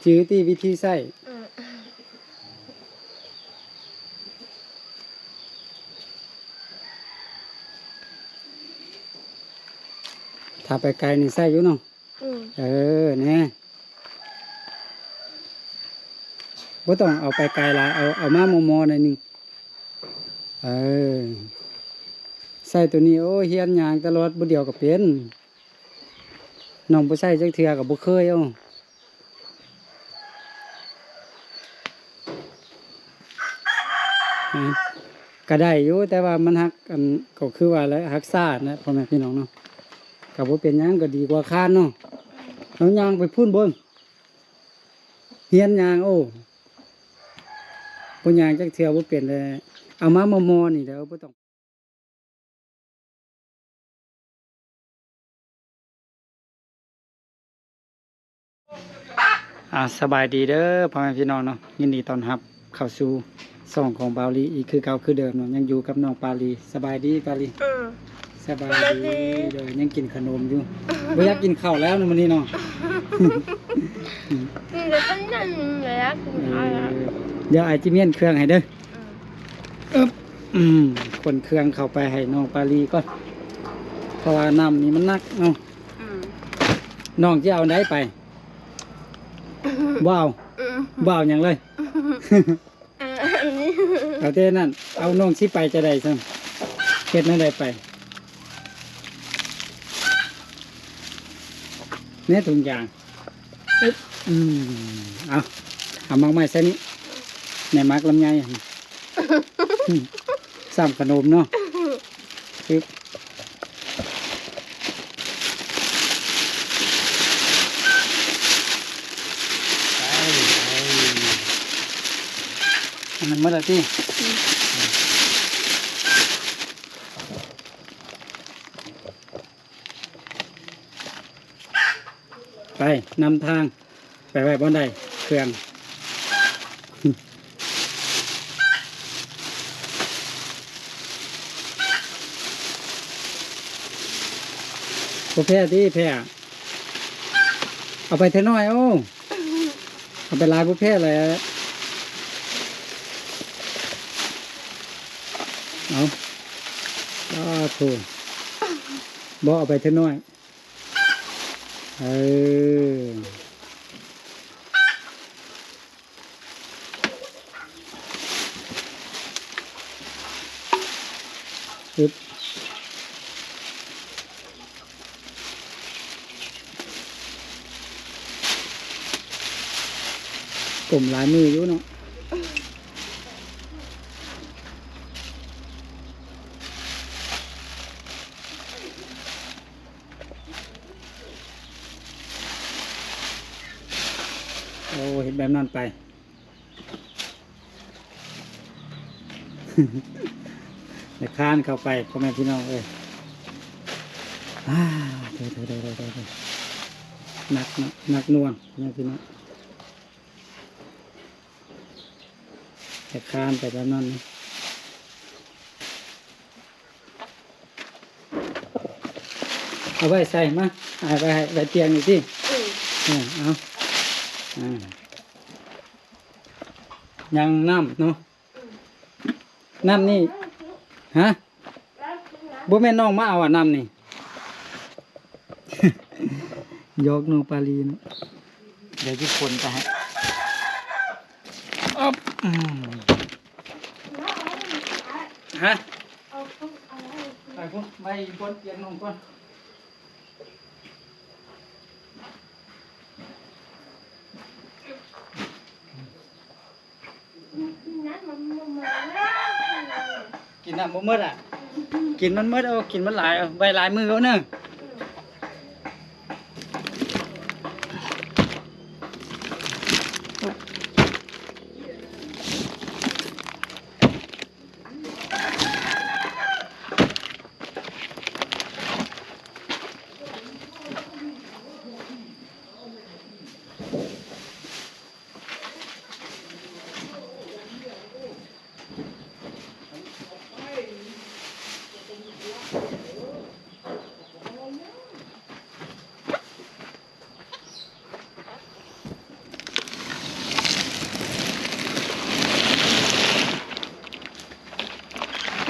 จื้อที่วิธีใส่ถ้าไปไกลนี่ใส่อยู่เนาะเนี่ยบ่ต้องเอาไปไกลหลายเอามามอหน่อยนึงใส่ตัวนี้โอ้เฮียนยางตลอดบ่เดียวก็เป็นน้องบ่ใส่จักเทื่อก็บ่เคยก็ได้อยู่แต่ว่ามันฮักกันก็คือว่าแล้วฮักซ่านะพ่อแม่พี่น้องเนาะก็บ่เป็นหยังก็ดีกว่าคานเนาะเอายางไปพุ่นเบิ่งเฮียนยางโอ้บ่ยางจักเทื่อบ่เป็นเลยเอามามอนี่เด้อบ่ต้องสบายดีเด้อพ่อแม่พี่น้องเนาะยินดีต้อนรับเข้าสู่ช่องของบาวลีอีกคือเก่าคือเดิมเนาะยังอยู่กับน้องปาลีสบายดีปาลีสบายดีเด้อยังกินขนมอยู่บ่อยากกินข้าวแล้วมื้อนี้เนาะเดี๋ยวต้องนั่งเลยนะคุณพ่อเดี๋ยวไอจิเมียนเครื่องให้เด้อคนเครื่องเข้าไปให้น้องปาลีก่อนเพราะว่าน้ำนี่มันหนักเนาะน้องจะเอาไหนไปว้าวอย่างเลยเอาเท่นั่นเอาน้องสิไปจะได้ซ้ำเฮ็ดนั่นได้ไปเนี่ยถุงยางเอามักไม้ใส่นี้ในมักลำไยซ้ำขนมเนาะมันเมื่อไรที่ไปนำทางไปไว้บนใดเครื่องโอแพ้ที่แพ้เอาไปเท่าน้อยโอ้เอาไปลายบุแพ้เลยเอาถูกบอกเอาไปเท่าน้อยปึ๊บกลุ่มลายมืออยู่เนาะโอ้เห็นแบบนั้นไปเดี๋ยวคานเข้าไปพ่อแม่พี่น้องเดี๋ยวนักนวลพ่อแม่พี่น้องเดี๋ยวคานไปแบบนั้นเอาไว้ใส่มาเอาไปเตียงอยู่ที่เอายังน้ำเนาะน้ำนี่ฮะบ่แม่น้องมาเอาน้ำนี่ ยกน้องปาลีนะเดี๋ยวที่คนไปให้ฮะไปพุ่งไปบนเตียงน้องก่อนกินน้ำมันมืดกินมันมืดกินมันหลายใบหลายมือเขาเนอะ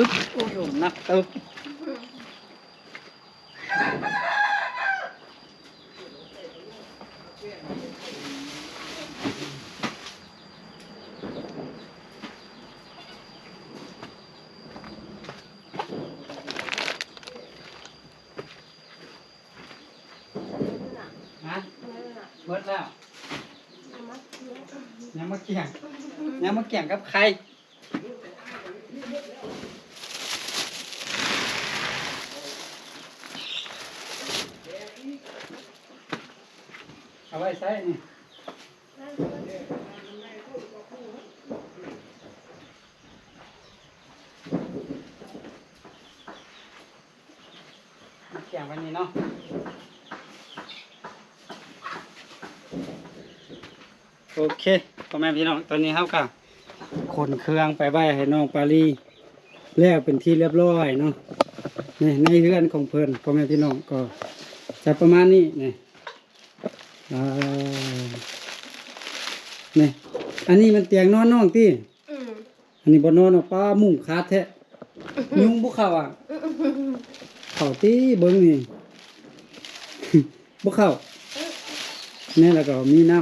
อึ๊บโอ้โหนักตึกฮะเบิดแล้วยังมาเกี่ยงยังมาเกี่ยงกับใครเอาไว้ใส่นี่มาเกี่ยงวันนี้เนาะโอเคพ่อแม่พี่น้องตอนนี้เฮาก็ขนเครื่องไปไว้ให้น้องปาลีแล้วเป็นที่เรียบร้อยเนาะนี่ในเรือนของเพิ่นพ่อแม่พี่น้องก็จะประมาณนี้นี่นี่อันนี้มันเตียงนอนน้องติอันนี้บ่นอนหรอกป้ามุ้งขาดแท้ยุงบ่เข้าอ่ะเข้าติเบิ่งนี่ บ่เข้านี่แล้วก็มีน้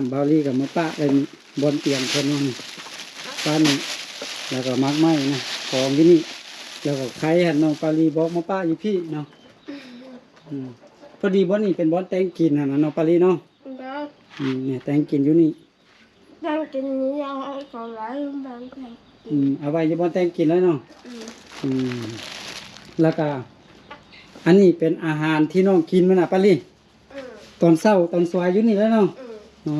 ำบาลีกับมะปะเป็นบนเตียงเพิ่นเนาะนี่ป้านี่แล้วก็มักไม้นะของที่นี่แล้วก็ใครหันน้องปาลีบอกมะปะอยู่พี่เนาะพอดีบ่นี่เป็นบ่แต่งกินหั่นน่ะน้องปาลีเนาะเนี่ยแต่งกินอยู่นี่แต่งกินนี้เอาก่อนแล้วแต่งกินเอาไว้อยู่บ่แต่งกินแล้วเนาะแล้วก็อันนี้เป็นอาหารที่น้องกินมื้อน่ะปาลีตอนเช้าตอนสายอยู่นี่แล้วเนาะอ๋อ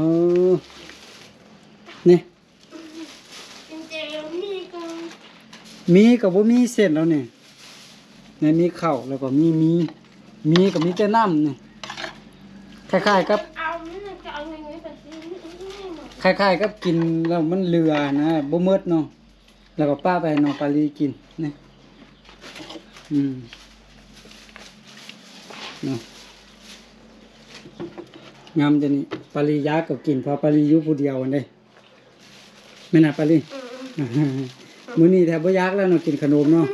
นี่มีกับบ่มีเส้นแล้วเนี่ยเนี่ยมีข้าวแล้วก็มีกับมีแต่น้ำเนี่ยคล้ายๆกับคล้ายๆกับกินแล้วมันเหลือนะบ่หมดเนาะแล้วก็ป้าไปให้น้องปาลีกินนี่เนาะงามจังนี่ปาลียากก็กินเพอปาลีอยู่ผู้เดียวอันเด้แม่น่ะปาลีมื้อนี้แทบบ่อยากแล้วเนาะกินขนมเนาะ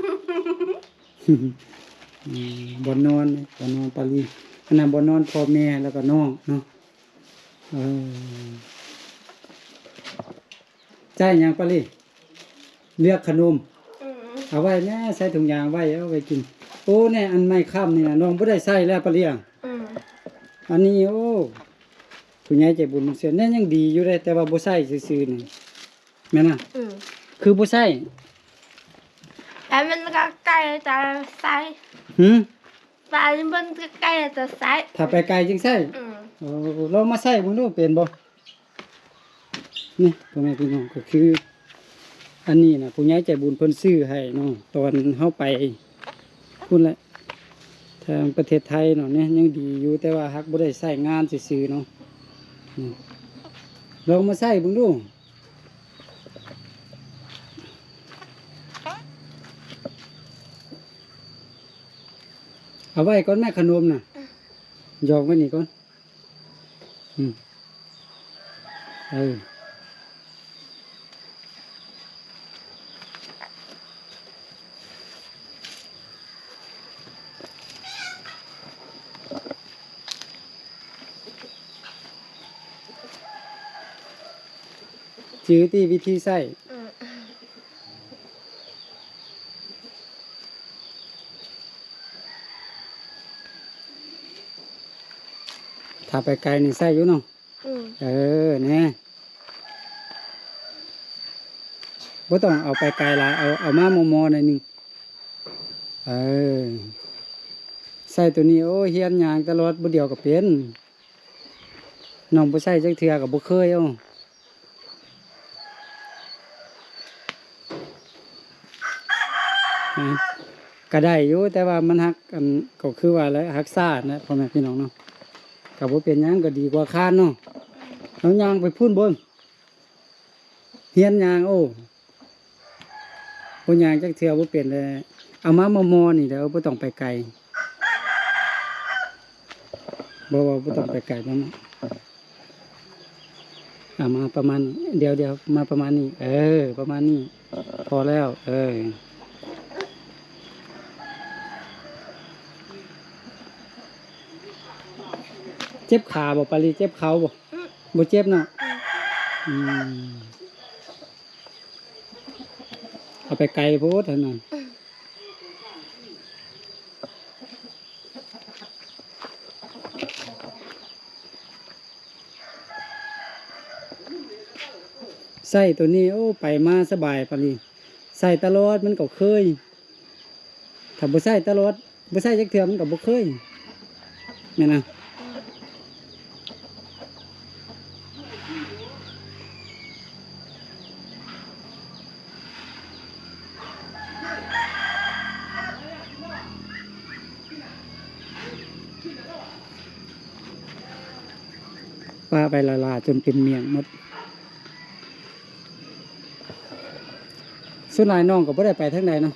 บ่นอนปาลีอันนั้นบ่นอนพ่อแม่แล้วก็น้องเนาะจ่ายหยังปาลีเลือกขนมเอาไว้แน่ใส่ถุงยางไว้เอาไว้กินโอ้แน่อันไม่ค่ำนี่น่ะน้องบ่ได้ใส่แล้วปาลีอันนี้โอ้ผู้ใหญ่ใจบุญเสียแน่ยังดีอยู่เลยแต่ว่าบ่ใส่ซื่อๆนี่แม่นน่ะคือบ่ใส่แต่มันก็ใกล้จะใส่แต่มันก็ใกล้จะใส่ถ้าไปไกลจึงใส่ลองมาใส่เบิ่งดูเป็นบ่นี่พ่อแม่พี่น้องก็คืออันนี้น่ะผู้ใหญ่ใจบุญเพิ่นซื้อให้เนาะตอนเฮาไปพุ่นแหละทางประเทศไทยเนาะเนี่ยยังดีอยู่แต่ว่าฮักบ่ได้ใช้งานซื่อๆเนาะลองมาใส่เบิ่งดูเอาไว้ก่อนแม่ขนมน่ะยองไว้นี่ก่อนจื้อที่วิธีใส่ถ้าไปไกลนี่ใส่อยู่เนาะเนี่ยบ่ต้องเอาไปไกลหลายเอามามอหน่อยนึงใส่ตัวนี้โอ้เฮียนยางตลอดบ่เดียวก็เป็นน้องบ่ใส่จักเทื่อก็บ่เคยก็ได้อยู่แต่ว่ามันฮักกันก็คือว่าแล้วฮักซ่านะพ่อแม่พี่น้องเนาะก็บ่เป็นหยังก็ดีกว่าคานเนาะเอายางไปพุ่นเบิ่งเฮียนยางโอ้บ่ยางจักเทื่อบ่เป็นเลยเอามามอนี่เด้อบ่ต้องไปไกลบ่ต้องไปไกลแล้วเนาะมาประมาณเดี๋ยวมาประมาณนี้ประมาณนี้พอแล้ว จ็บขาบ่ปาลีเจ็บเข่าบ่บ่เจ็บเนาะอืมเอาไปไกลโพดเท่านั้นใส่ตัวนี้โอ้ไปมาสบายปาลีใส่ตลอดมันก็เคยถ้าบ่ใส่ตลอดบ่ใส่จักเทื่อมันก็บ่เคยแม่นนะปลาไปละลาจนเป็นเมียงหมดส่วนหลายน้องก็บ่ได้ไปทางใดเนาะ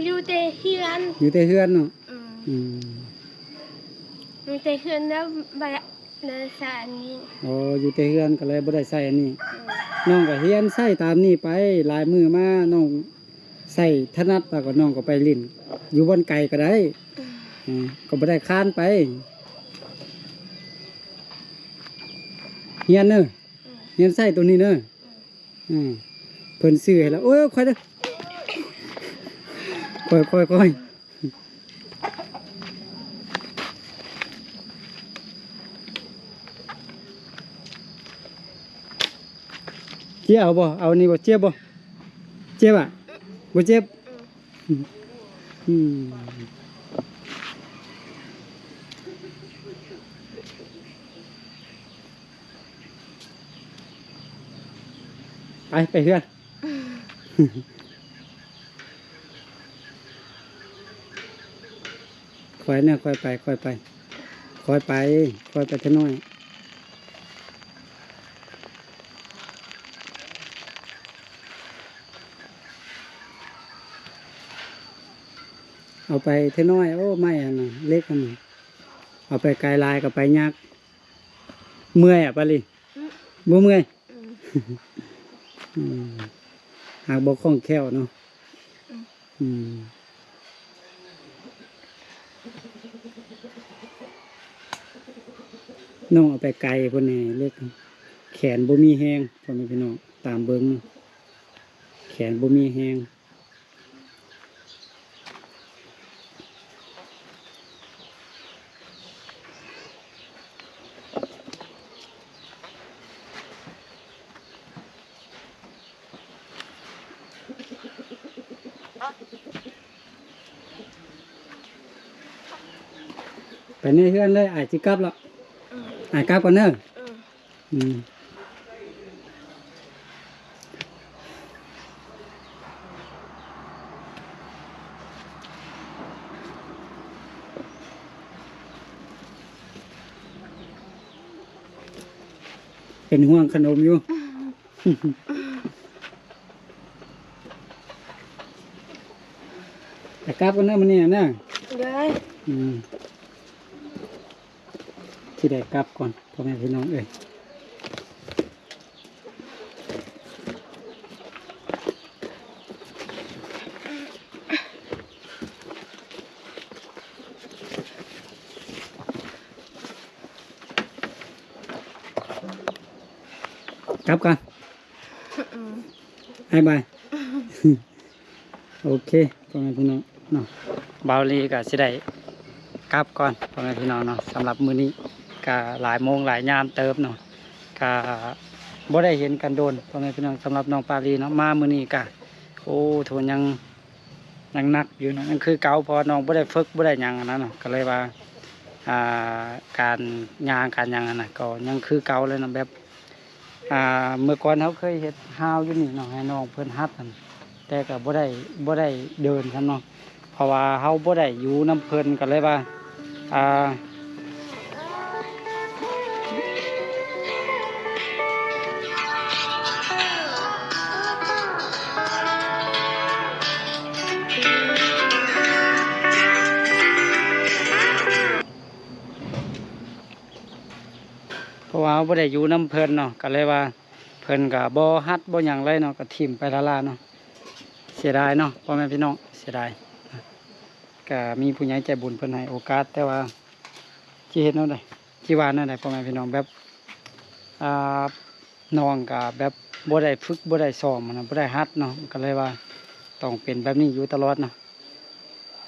อยู่แต่เฮือน อยู่แต่เฮือนเนาะ อืม อยู่แต่เฮือนแล้วไปในสถานี อ๋ออยู่แต่เฮือนก็เลยบ่ได้ใส่อันนี้น้องก็เฮียนใส่ตามนี้ไปหลายมือมาน้องใส่ถนัดแล้วก็น้องก็ไปลิ้นอยู่บนไกลก็ได้ก็บ่ได้ค้านไปเฮียนเด้อเฮียนใส่ตัวนี้เด้อเพิ่นซื้อให้แล้วโอ้ยค่อยเด้อค่อยเจี๊ยบบ่เอานี่บ่เจี๊ยบบ่เจี๊ยบอ่ะบ่เจี๊ยบอืมไปเฮือนค่อยเนี่ยค่อยไปเท่าน้อยเอาไปเท่าน้อยโอ้ไม่อันน่ะเล็กอันน่ะเอาไปไกลลายกับไปยากเมื่อยอ่ะปาลีบ่เมื่อยหากบ่คล่องแคล่วเนาะน้องเอาไปไกลพุ่นนี่เล็กแขนบ่มีแฮงพ่อแม่พี่น้องตามเบิ่งแขนบ่มีแฮงไปในเฮือนเลยอาจสิกลับแล้วอาจกลับก่อนเด้อเป็นห่วงขนมอยู่อาจกลับก่อนเด้อมื้อนี้นะ เลย ที่ได้กลับก่อนพ่อแม่พี่น้องเอ้ยกลับกันบาย โอเคพ่อแม่พี่น้องเนาะบาวลีก็สิได้กลับก่อนพ่อแม่พี่น้องเนาะสำหรับมื้อนี้ก็หลายโมงหลายยามเติบเนาะก็บ่ได้เห็นกันโดนพ่อแม่พี่น้องสำหรับน้องปาลีเนาะมามื้อนี้ก็โอ้โทนยังนักอยู่เนาะยังคือเก่าพอน้องบ่ได้ฝึกบ่ได้หยังอันนั้นเนาะก็เลยว่าการย่างการหยังอันนั้นก็ยังคือเก่าเลยเนาะแบบเมื่อก่อนเขาเคยเฮ็ดฮาวอยู่นี่เนาะให้น้องเพิ่นฮัดนั่นแต่ก็บ่ได้เดินครับเนาะเพราะว่าเฮาบ่ได้อยู่น้ำเพิ่นก็เลยว่าบ่ได้อยู่น้ำเพิ่นเนาะก็เลยว่าเพิ่นก็บ่ฮัดบ่หยังเลยเนาะก็ทิ่มไปละลาเนาะเสียดายเนาะพ่อแม่พี่น้องเสียดายก็มีผู้ใหญ่ใจบุญเพิ่นให้โอกาสแต่ว่าสิเฮ็ดแนวใดส ที่ว่านั่นแหละพ่อแม่พี่น้องแบบอ่าน้องก็แบบบ่ได้ฝึกบ่ได้ซ้อมนะบ่ได้ฮัดเนาะก็เลยว่าต้องเป็นแบบนี้อยู่ตลอดเนาะ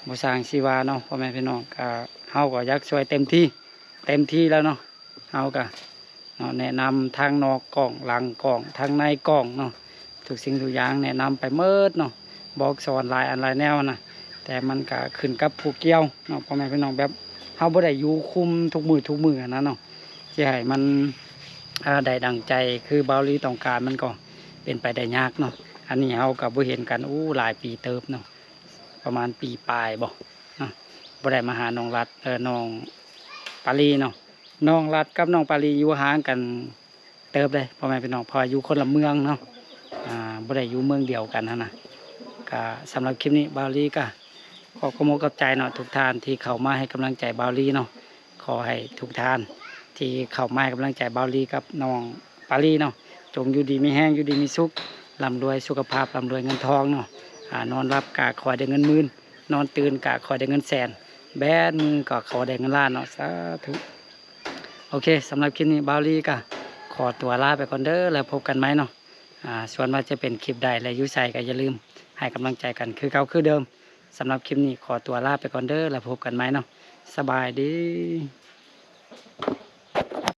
บ่สร้างชีวาเนาะพ่อแม่พี่น้องก็เฮาก็อยากช่วยเต็มที่แล้วเนาะเฮาก็เนาะแนะนำทางนอกกล้องหลังกล้องทางในกล้องเนาะทุกสิ่งทุกอย่างแนะนำไปเมิดเนาะบอกสอนหลายอันหลายแนวนะแต่มันก็ขึ้นกับผู้เกี่ยวเนาะพ่อแม่พี่น้องแบบเฮาบ่ได้อยู่คุมทุกมื้อนะเนาะสิให้มันได้ดังใจคือเบาหลีต้องการมันก็เป็นไปได้ยากเนาะอันนี้เฮาก็บ่เห็นกันหลายปีเติบเนาะประมาณปีปลายบ่เนาะบ่ได้มาหาน้องรัดน้องปาลีเนาะน้องรัดกับน้องปาลีอยู่ห่างกันเติบเลยพ่อแม่พี่น้องพออยู่คนละเมืองเนาะบ่ได้อยู่เมืองเดียวกันนะก็สำหรับคลิปนี้เบาหลีก็ขอขอบคุณกับใจเนาะทุกท่านที่เข้ามาให้กำลังใจเบาหลีเนาะขอให้ทุกท่านที่เข้ามาให้กำลังใจเบาหลีกับน้องปาลีเนาะจงอยู่ดีมีแห้งอยู่ดีมีสุขร่ำรวยสุขภาพร่ำรวยเงินทองเนาะนอนรับกะขอได้เงินหมื่นนอนตื่นกะขอได้เงินแสนแบนมือก็ขอได้เงินล้านเนาะสาธุโอเคสำหรับคลิปนี้เบาหลีก็ขอตัวลาไปก่อนเด้อแล้วพบกันไหมเนาะส่วนว่าจะเป็นคลิปใดและยุใส่ก็อย่าลืมให้กำลังใจกันคือเก่าคือเดิมสำหรับคลิปนี้ขอตัวลาไปก่อนเด้อแล้วพบกันไหมเนาะสบายดี